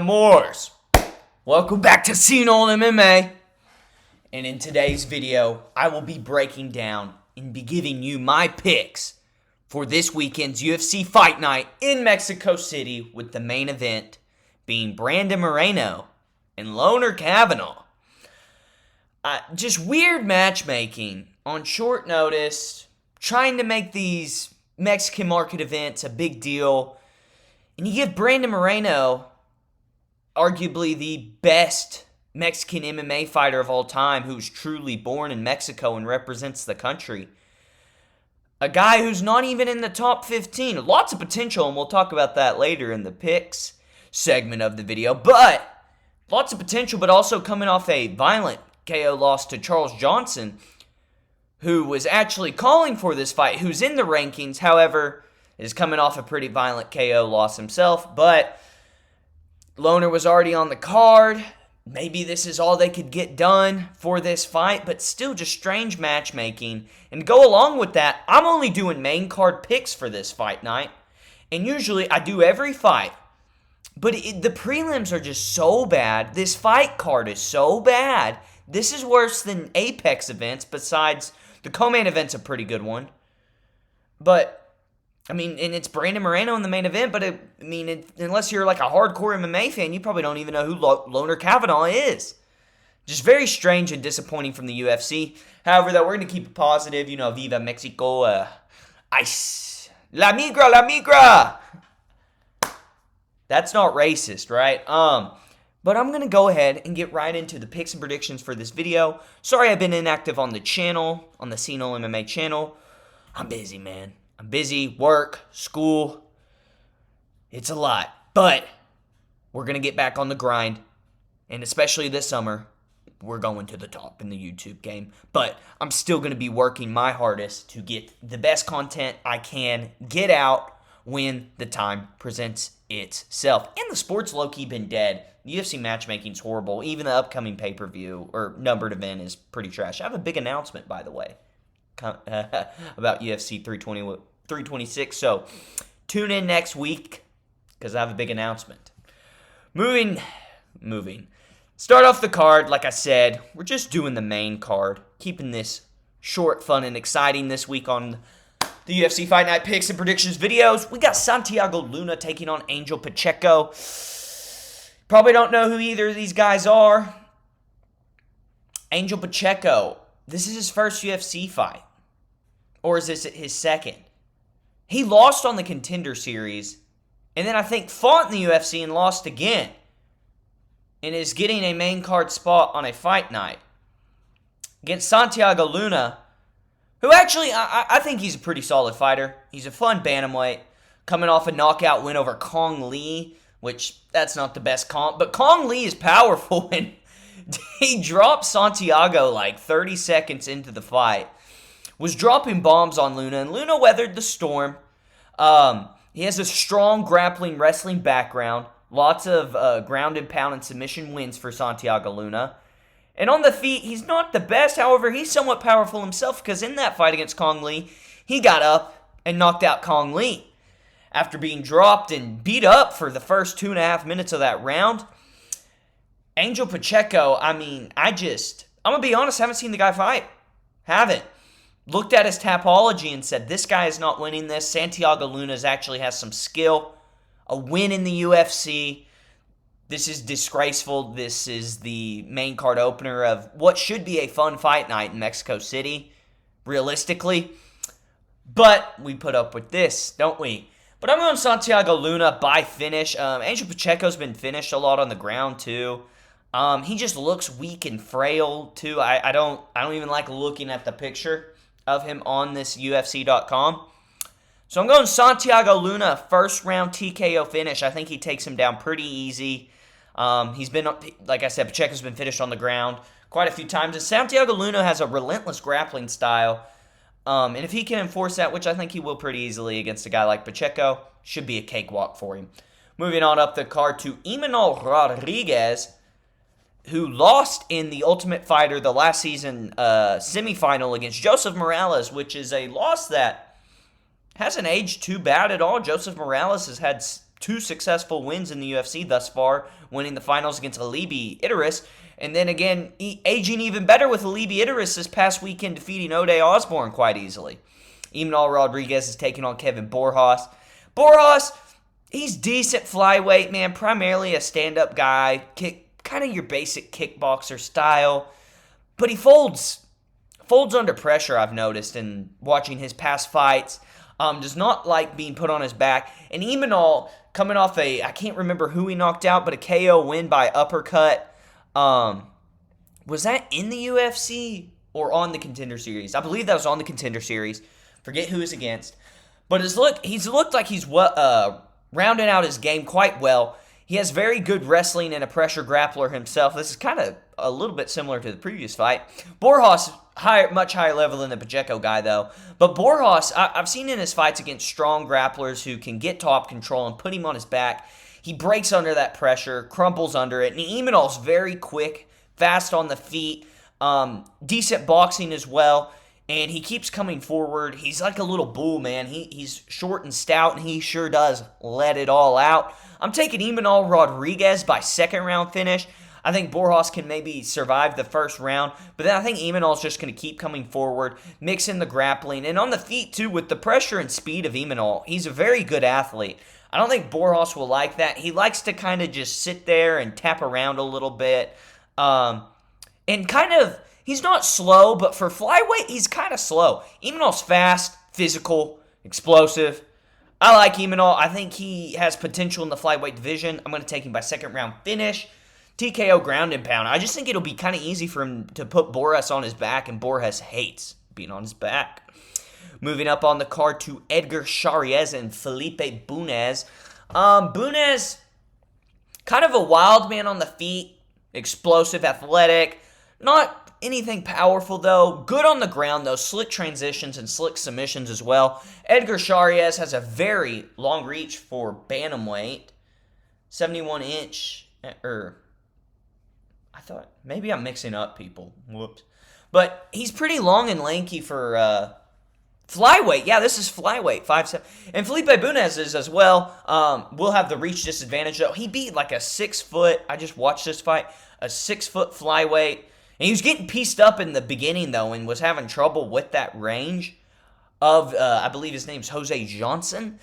Moors. Welcome back to Senile MMA. And in today's video, I will be breaking down and be giving you my picks for this weekend's UFC Fight Night in Mexico City, with the main event being Brandon Moreno and Kavanagh. Just weird matchmaking on short notice, trying to make these Mexican market events a big deal. And you give Brandon Moreno, arguably the best Mexican MMA fighter of all time, who's truly born in Mexico and represents the country, a guy who's not even in the top 15. Lots of potential, and we'll talk about that later in the picks segment of the video. But lots of potential, but also coming off a violent KO loss to Charles Johnson, who was actually calling for this fight, who's in the rankings, however, is coming off a pretty violent KO loss himself. But Loner was already on the card. Maybe this is all they could get done for this fight, but still just strange matchmaking. And go along with that, I'm only doing main card picks for this fight night. And usually I do every fight. But the prelims are just so bad. This fight card is so bad. This is worse than Apex events, besides the co-main event's a pretty good one. But, I mean, and it's Brandon Moreno in the main event, but unless you're like a hardcore MMA fan, you probably don't even know who Kavanagh is. Just very strange and disappointing from the UFC. However, though, we're going to keep it positive. Viva Mexico. Ice. La migra, la migra. That's not racist, right? But I'm going to go ahead and get right into the picks and predictions for this video. Sorry I've been inactive on the channel, on the Senile MMA channel. I'm busy, man. I'm busy, work, school. It's a lot. But we're going to get back on the grind. And especially this summer, we're going to the top in the YouTube game. But I'm still going to be working my hardest to get the best content I can get out when the time presents itself. And the sport's low-key been dead. UFC matchmaking's horrible. Even the upcoming pay-per-view or numbered event is pretty trash. I have a big announcement, by the way, about UFC 326. So tune in next week because I have a big announcement. Moving. Start off the card, like I said, we're just doing the main card. Keeping this short, fun, and exciting this week on the UFC Fight Night picks and predictions videos. We got Santiago Luna taking on Angel Pacheco. Probably don't know who either of these guys are. Angel Pacheco, this is his first UFC fight. Or is this his second? He lost on the Contender Series, and then I think fought in the UFC and lost again, and is getting a main card spot on a fight night against Santiago Luna, who actually, I think he's a pretty solid fighter. He's a fun bantamweight, coming off a knockout win over Kong Lee, which that's not the best comp, but Kong Lee is powerful, and he dropped Santiago like 30 seconds into the fight. Was dropping bombs on Luna, and Luna weathered the storm. He has a strong grappling wrestling background. Lots of ground and pound and submission wins for Santiago Luna. And on the feet, he's not the best. However, he's somewhat powerful himself, because in that fight against Kong Lee, he got up and knocked out Kong Lee after being dropped and beat up for the first 2.5 minutes of that round. Angel Pacheco, I'm going to be honest, haven't seen the guy fight. Haven't. Looked at his tapology and said, this guy is not winning this. Santiago Luna actually has some skill. A win in the UFC. This is disgraceful. This is the main card opener of what should be a fun fight night in Mexico City, realistically. But we put up with this, don't we? But I'm going Santiago Luna by finish. Angel Pacheco's been finished a lot on the ground too. He just looks weak and frail too. I don't even like looking at the picture of him on this UFC.com. So I'm going Santiago Luna, first round TKO finish. I think he takes him down pretty easy. He's been, like I said, Pacheco's been finished on the ground quite a few times. And Santiago Luna has a relentless grappling style. And if he can enforce that, which I think he will pretty easily against a guy like Pacheco, should be a cakewalk for him. Moving on up the card to Imanol Rodriguez, who lost in the Ultimate Fighter the last season semifinal against Joseph Morales, which is a loss that hasn't aged too bad at all. Joseph Morales has had two successful wins in the UFC thus far, winning the finals against Alibi Idris, and then again, aging even better with Alibi Idris this past weekend, defeating Ode Osborne quite easily. Imanol Rodriguez is taking on Kevin Borjas. Borjas, he's decent flyweight, man, primarily a stand-up guy, kind of your basic kickboxer style, but he folds under pressure, I've noticed, in watching his past fights. Does not like being put on his back. And Imanol, coming off I can't remember who he knocked out, but a KO win by uppercut. Was that in the UFC or on the Contender Series? I believe that was on the Contender Series. Forget who he's against. But he's looked like he's rounding out his game quite well. He has very good wrestling and a pressure grappler himself. This is kind of a little bit similar to the previous fight. Borjas, much higher level than the Pacheco guy, though. But Borjas, I've seen in his fights against strong grapplers who can get top control and put him on his back. He breaks under that pressure, crumbles under it, and Imanol's very quick, fast on the feet, decent boxing as well, and he keeps coming forward. He's like a little bull, man. He's short and stout, and he sure does let it all out. I'm taking Imanol Rodriguez by second round finish. I think Borjas can maybe survive the first round, but then I think Imanol's just going to keep coming forward, mix in the grappling, and on the feet too, with the pressure and speed of Imanol. He's a very good athlete. I don't think Borjas will like that. He likes to kind of just sit there and tap around a little bit, and kind of, he's not slow, but for flyweight, he's kind of slow. Imanol's fast, physical, explosive. I like Imanol. I think he has potential in the flyweight division. I'm going to take him by second round finish. TKO ground and pound. I just think it'll be kind of easy for him to put Borjas on his back, and Borjas hates being on his back. Moving up on the card to Edgar Chairez and Felipe Bunez. Bunez, kind of a wild man on the feet, explosive, athletic, not anything powerful though. Good on the ground though, slick transitions and slick submissions as well. Edgar Chairez has a very long reach for bantamweight, 71-inch, I thought, maybe I'm mixing up people. Whoops. But he's pretty long and lanky for flyweight. Yeah, this is flyweight, 5'7". And Felipe Bunez is as well. Will have the reach disadvantage, though. He beat like a 6 foot, I just watched this fight, a 6 foot flyweight. And he was getting pieced up in the beginning, though, and was having trouble with that range of, I believe his name's Jose Johnson.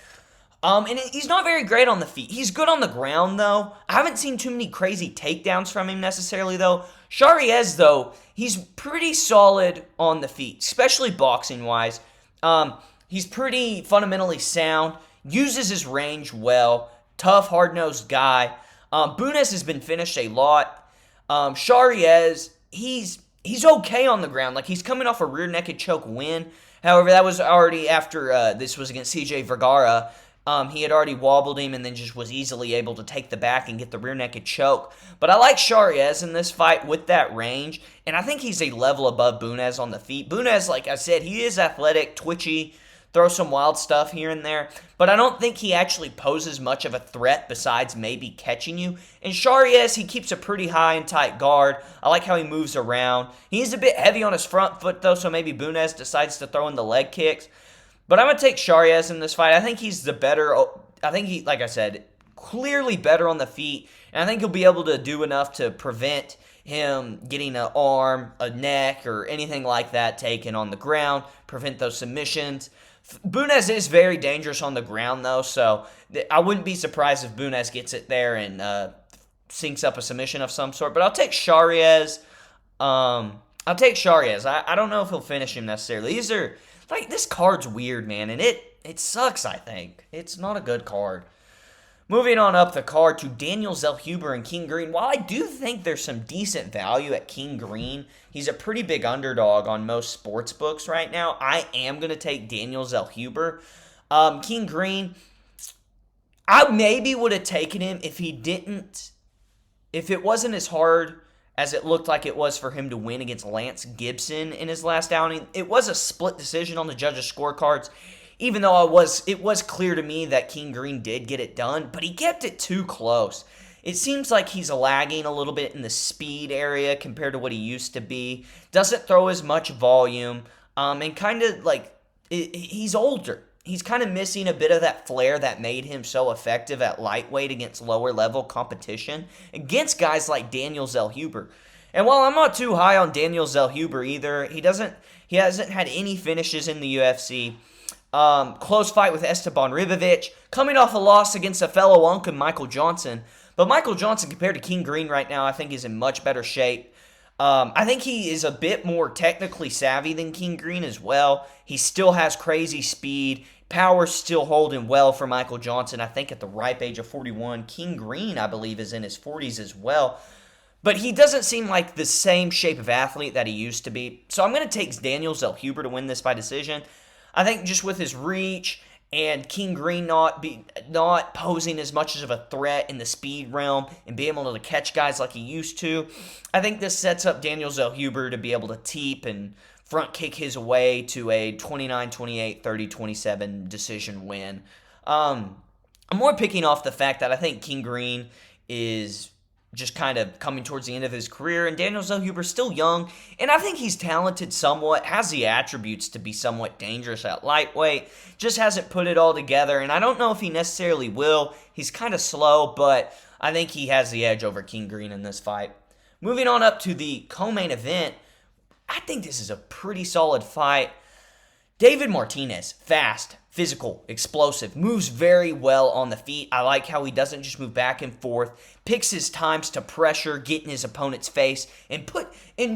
And he's not very great on the feet. He's good on the ground, though. I haven't seen too many crazy takedowns from him necessarily, though. Chairez, though, he's pretty solid on the feet, especially boxing-wise. He's pretty fundamentally sound, uses his range well, tough, hard-nosed guy. Bunez has been finished a lot. Chairez, he's okay on the ground. Like, he's coming off a rear naked choke win. However, that was already after this was against CJ Vergara. He had already wobbled him and then just was easily able to take the back and get the rear naked choke. But I like Chairez in this fight with that range, and I think he's a level above Bunez on the feet. Bunez, like I said, he is athletic, twitchy, throws some wild stuff here and there, but I don't think he actually poses much of a threat besides maybe catching you. And Chairez, he keeps a pretty high and tight guard. I like how he moves around. He's a bit heavy on his front foot, though, so maybe Bunez decides to throw in the leg kicks. But I'm going to take Chairez in this fight. I think he's the better. I think he, like I said, clearly better on the feet. And I think he'll be able to do enough to prevent him getting an arm, a neck, or anything like that taken on the ground, prevent those submissions. Bunez is very dangerous on the ground, though, so I wouldn't be surprised if Bunez gets it there and sinks up a submission of some sort. But I'll take Chairez. I don't know if he'll finish him necessarily. These are... Like, this card's weird, man, and it sucks, I think. It's not a good card. Moving on up the card to Daniel Zellhuber and King Green. While I do think there's some decent value at King Green, he's a pretty big underdog on most sports books right now. I am going to take Daniel Zellhuber. King Green, I maybe would have taken him if it wasn't as hard as it looked like it was for him to win against Lance Gibson in his last outing. It was a split decision on the judges' scorecards, even though it was clear to me that King Green did get it done, but he kept it too close. It seems like he's lagging a little bit in the speed area compared to what he used to be. Doesn't throw as much volume, and kind of like, he's older. he's kind of missing a bit of that flair that made him so effective at lightweight against lower level competition against guys like Daniel Zellhuber. And while I'm not too high on Daniel Zellhuber either, he hasn't had any finishes in the UFC. Close fight with Esteban Ribovic, coming off a loss against a fellow Uncle Michael Johnson. But Michael Johnson, compared to King Green right now, I think is in much better shape. I think he is a bit more technically savvy than King Green as well. He still has crazy speed. Power's still holding well for Michael Johnson, I think at the ripe age of 41. King Green, I believe, is in his 40s as well. But he doesn't seem like the same shape of athlete that he used to be. So I'm going to take Daniel Zellhuber to win this by decision. I think just with his reach and King Green not posing as much of a threat in the speed realm and being able to catch guys like he used to, I think this sets up Daniel Zellhuber to be able to teep and front kick his way to a 29-28, 30-27 decision win. I'm more picking off the fact that I think King Green is just kind of coming towards the end of his career, and Daniel Zellhuber's still young, and I think he's talented somewhat, has the attributes to be somewhat dangerous at lightweight, just hasn't put it all together, and I don't know if he necessarily will. He's kind of slow, but I think he has the edge over King Green in this fight. Moving on up to the co-main event, I think this is a pretty solid fight. David Martinez, fast, physical, explosive, moves very well on the feet. I like how he doesn't just move back and forth, picks his times to pressure, get in his opponent's face, and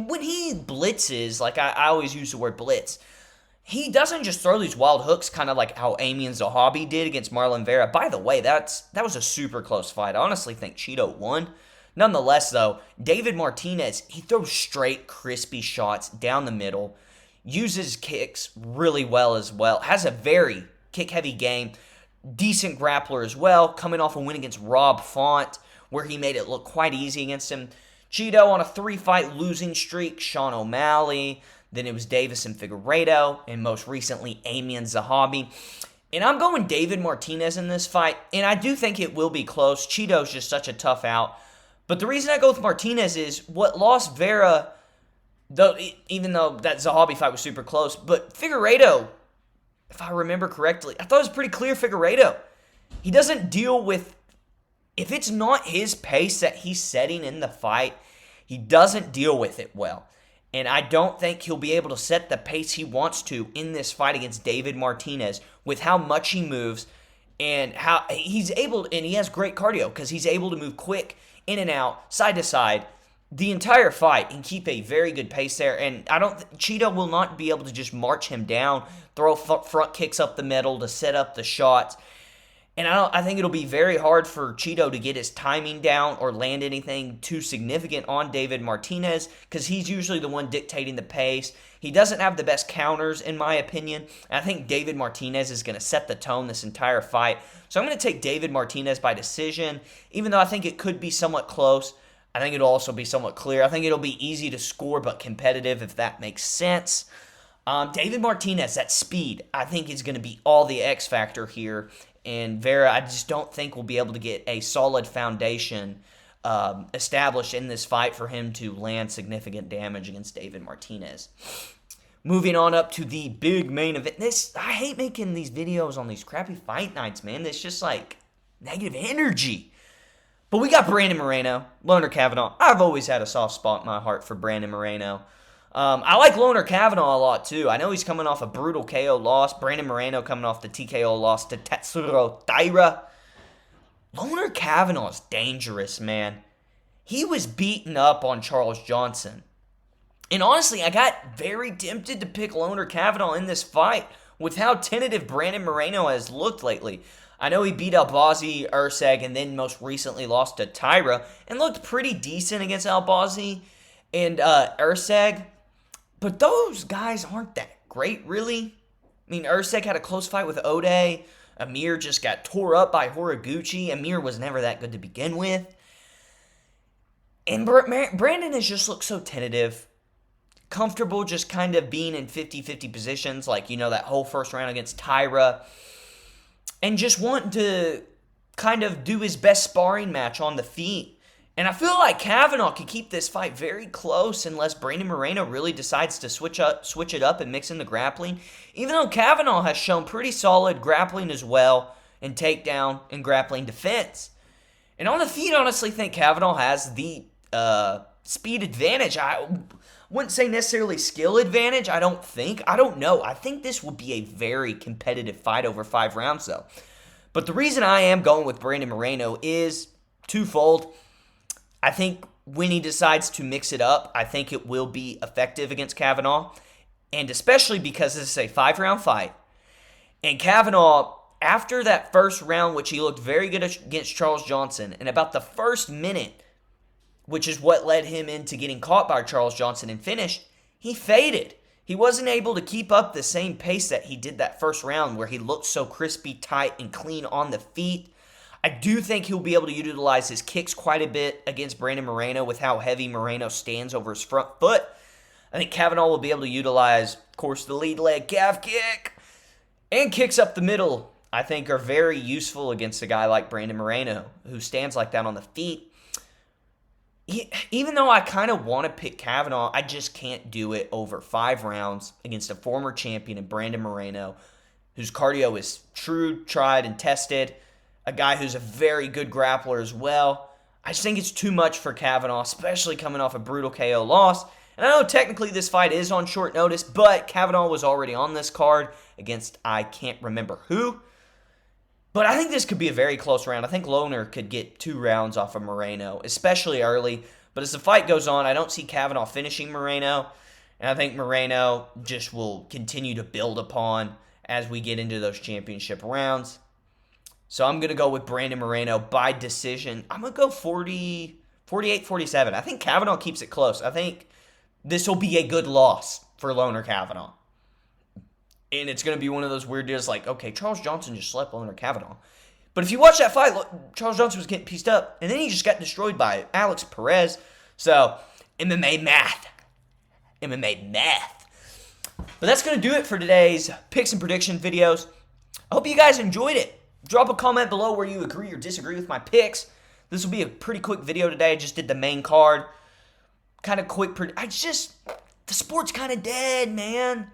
when he blitzes, like I always use the word blitz, he doesn't just throw these wild hooks, kind of like how Amian Zahabi did against Marlon Vera. By the way, that was a super close fight. I honestly think Cheeto won. Nonetheless, though, David Martinez, he throws straight, crispy shots down the middle, uses kicks really well as well, has a very kick-heavy game, decent grappler as well, coming off a win against Rob Font, where he made it look quite easy against him. Cheeto on a 3-fight losing streak, Sean O'Malley, then it was Davis and Figueiredo, and most recently, Amian Zahabi. And I'm going David Martinez in this fight, and I do think it will be close. Cheeto's just such a tough out. But the reason I go with Martinez is what lost Vera, even though that Zahabi fight was super close, but Figueiredo, if I remember correctly, I thought it was pretty clear Figueiredo. He doesn't deal with, if it's not his pace that he's setting in the fight, he doesn't deal with it well. And I don't think he'll be able to set the pace he wants to in this fight against David Martinez with how much he moves and how he's able, and he has great cardio because he's able to move quick in and out, side to side, the entire fight and keep a very good pace there. And Cheeto will not be able to just march him down, throw front kicks up the middle to set up the shots. And I think it'll be very hard for Cheeto to get his timing down or land anything too significant on David Martinez because he's usually the one dictating the pace. He doesn't have the best counters, in my opinion. And I think David Martinez is going to set the tone this entire fight. So I'm going to take David Martinez by decision, even though I think it could be somewhat close. I think it'll also be somewhat clear. I think it'll be easy to score but competitive, if that makes sense. David Martinez, that speed, I think is going to be all the X factor here. And Vera, I just don't think will be able to get a solid foundation established in this fight for him to land significant damage against David Martinez. Moving on up to the big main event. I hate making these videos on these crappy fight nights, man. It's just like negative energy. But we got Brandon Moreno, Loner Kavanagh. I've always had a soft spot in my heart for Brandon Moreno. I like Loner Kavanagh a lot, too. I know he's coming off a brutal KO loss. Brandon Moreno coming off the TKO loss to Tatsuro Taira. Loner Kavanagh is dangerous, man. He was beaten up on Charles Johnson. And honestly, I got very tempted to pick Loner Kavanagh in this fight with how tentative Brandon Moreno has looked lately. I know he beat Albazi, Urseg, and then most recently lost to Taira and looked pretty decent against Albazi and Urseg. But those guys aren't that great, really. I mean, Urseg had a close fight with Ode. Amir just got tore up by Horiguchi. Amir was never that good to begin with. And Brandon has just looked so tentative. Comfortable just kind of being in 50-50 positions, like, that whole first round against Taira. And just wanting to kind of do his best sparring match on the feet. And I feel like Kavanagh could keep this fight very close unless Brandon Moreno really decides to switch it up and mix in the grappling. Even though Kavanagh has shown pretty solid grappling as well, and takedown and grappling defense. And on the feet, I honestly think Kavanagh has the speed advantage. I wouldn't say necessarily skill advantage. I don't know. I think this will be a very competitive fight over 5 rounds, though. But the reason I am going with Brandon Moreno is twofold. I think when he decides to mix it up, I think it will be effective against Kavanagh. And especially because this is a 5-round fight. And Kavanagh, after that first round, which he looked very good against Charles Johnson, and about the first minute, which is what led him into getting caught by Charles Johnson and finished, he faded. He wasn't able to keep up the same pace that he did that first round where he looked so crispy, tight, and clean on the feet. I do think he'll be able to utilize his kicks quite a bit against Brandon Moreno with how heavy Moreno stands over his front foot. I think Kavanagh will be able to utilize, of course, the lead leg calf kick and kicks up the middle. I think are very useful against a guy like Brandon Moreno who stands like that on the feet. Even though I kind of want to pick Kavanagh, I just can't do it over 5 rounds against a former champion in Brandon Moreno, whose cardio is true, tried, and tested. A guy who's a very good grappler as well. I just think it's too much for Kavanagh, especially coming off a brutal KO loss. And I know technically this fight is on short notice, but Kavanagh was already on this card against I can't remember who. But I think this could be a very close round. I think Lohner could get 2 rounds off of Moreno, especially early. But as the fight goes on, I don't see Kavanagh finishing Moreno. And I think Moreno just will continue to build upon as we get into those championship rounds. So I'm going to go with Brandon Moreno by decision. I'm going to go 48-47. I think Kavanagh keeps it close. I think this will be a good loss for Lohner Kavanagh. And it's going to be one of those weird deals like, okay, Charles Johnson just slept Lohner Kavanagh. But if you watch that fight, look, Charles Johnson was getting pieced up, and then he just got destroyed by Alex Perez. So, MMA math. MMA math. But that's going to do it for today's picks and prediction videos. I hope you guys enjoyed it. Drop a comment below where you agree or disagree with my picks. This will be a pretty quick video today. I just did the main card. Kind of quick. The sport's kind of dead, man.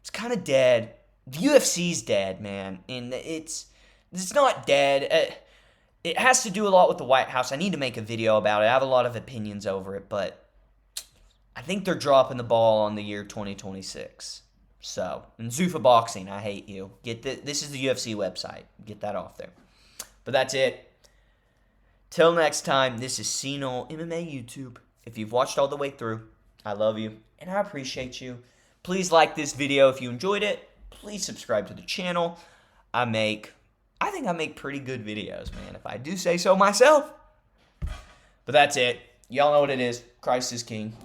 It's kind of dead. The UFC's dead, man. And it's not dead. It has to do a lot with the White House. I need to make a video about it. I have a lot of opinions over it, but I think they're dropping the ball on the year 2026. So, and Zuffa Boxing, I hate you. This is the UFC website. Get that off there. But that's it. Till next time, this is Ceno MMA YouTube. If you've watched all the way through, I love you, and I appreciate you. Please like this video if you enjoyed it. Please subscribe to the channel. I think I make pretty good videos, man, if I do say so myself. But that's it. Y'all know what it is. Christ is King.